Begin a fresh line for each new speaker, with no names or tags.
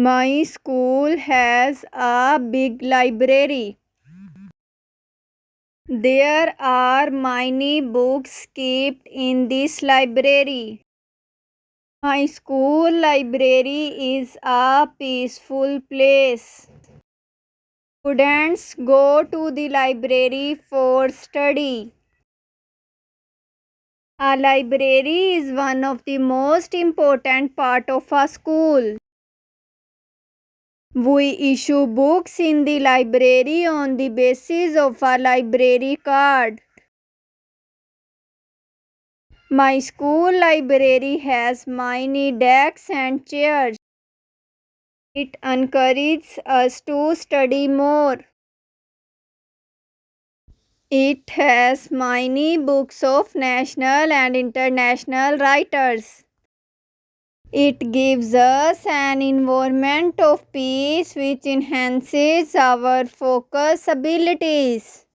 My school has a big library. There are many books kept in this library. My school library is a peaceful place. Students go to the library for study. A library is one of the most important part of a school. We issue books in the library on the basis of a library card. My school library has many desks and chairs. It encourages us to study more. It has many books of national and international writers. It gives us an environment of peace which enhances our focus abilities.